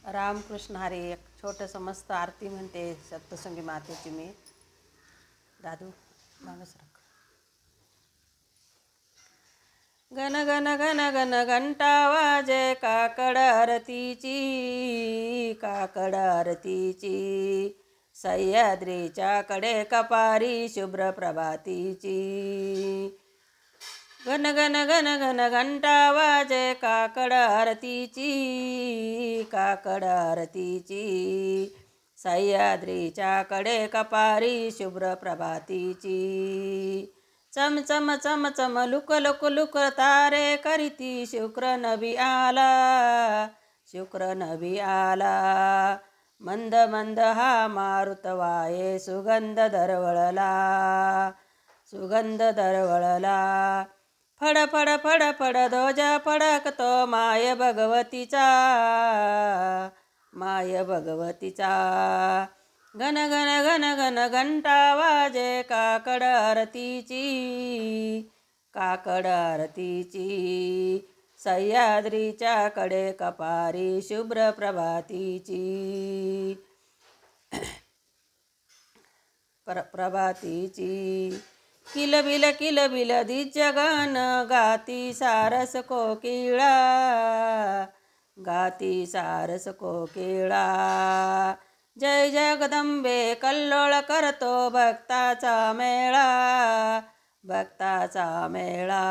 रामकृष्ण हरी. एक छोटंसं मस्त आरती म्हणते सप्तशृंगी मातेची मी. दादू मागं सरक. गण गण गण गण घंटा वाजे काकड आरतीची, काकड आरतीची. सह्याद्रीच्या कडे कपारी शुभ्र प्रभातीची. गण गण गण गण घंटा वाजे काकड आरतीची, काकड आरतीची. सह्याद्रीच्या कडे कपारी शुभ्र प्रभातीची. चम चम चम चम लुक लुक लुक तारे करीती शुक्र नबी आला, शुक्र नबी आला. मंद मंद हा मारुत वाये सुगंध दरवळला, सुगंध दरवळला. फड फड फड फड ध्वज फडकतो माय भगवतीचा, माय भगवतीचा. गण गण गण गण घंटा वाजे काकड आरतीची, काकड आरतीची. सह्याद्रीच्या कडे कपारी शुभ्र प्रभातीची, प्रभातीची. किलबिल किलबिल दिजगण गाती सारस कोकिळा, गाती सारस कोकिळा. जय जगदंबे कल्लोळ करतो भक्ताचा मेळा, भक्ताचा मेळा.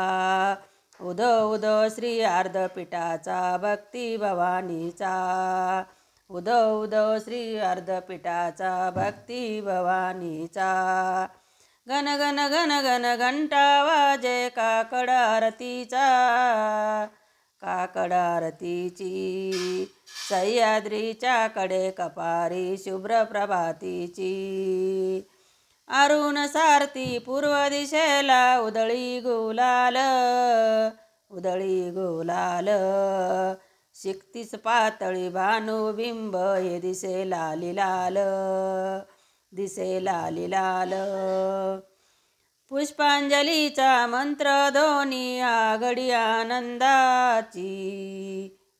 उदो उदो श्री अर्धपीठाचा भक्ती भवानीचा, उदो उदो श्री अर्धपीठाचा भक्ती भवानीचा. गण गण गण गण घंटा वाजे काकड आरतीचा, काकड आरतीची. सह्याद्रीच्या कडे कपारी शुभ्र प्रभातीची. अरुण सारथी पूर्व दिशेला उधळी गुलाल, उधळी गुलाल. शिकतीस पातळी भानुबिंब हे दिसे लाली लाल, दिसे लाली लाल. पुष्पांजलीचा मंत्र ध्वनी आघडी आनंदाची,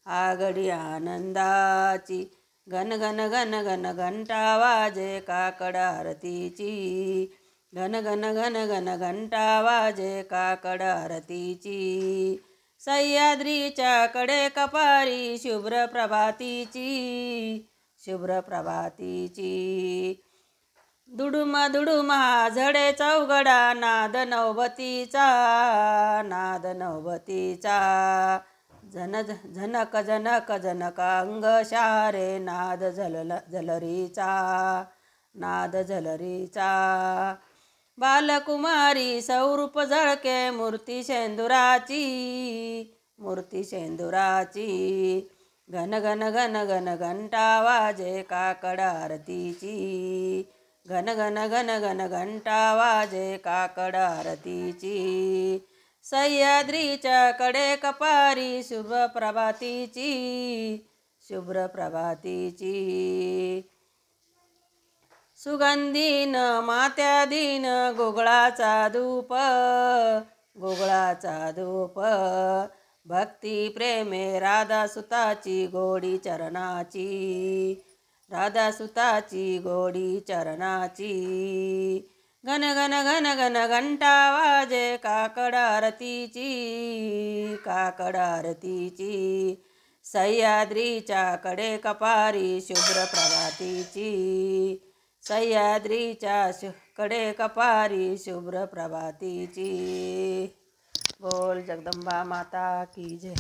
आघडी आनंदाची. गण गण गण गण घंटा वाजे काकड आरतीची, घन घन घन घन घंटा वाजे काकड आरतीची. सह्याद्रीच्या कडे कपारी शुभ्र प्रभातीची, शुभ्र प्रभातीची. दुडुम दुडुम हा झडे चौघडा नाद नवबतीचा, नाद नवबतीचा. झन झनक झनक झनक अंग शारे नाद झलरीचा, नाद झलरीचा. बालकुमारी सौरूप झळके मूर्ती शेंदुराची, मूर्ती शेंदुराची. घन घन घन घन घंटा वाजे काकड आरतीची, घन घन घन घन घंटा वाजे काकड आरतीची. सह्याद्रीच्या कडे कपारी शुभ्र प्रभातीची, शुभ्र प्रभातीची. सुगंधीन मात्याधीन गुगळाचा धूप, गुगळाचा धूप. भक्ती प्रेमे राधा सुताची गोडी चरणाची, राधा सुताची गोडी चरणाची. घन घन घन घन घंटा वाजे काकड आरतीची, काकड आरतीची. सह्याद्रीच्या कडे कपारी शुभ्र प्रभातीची, सह्याद्रीच्या कडे कपारी शुभ्र प्रभातीची. बोल जगदंबा माता की जय.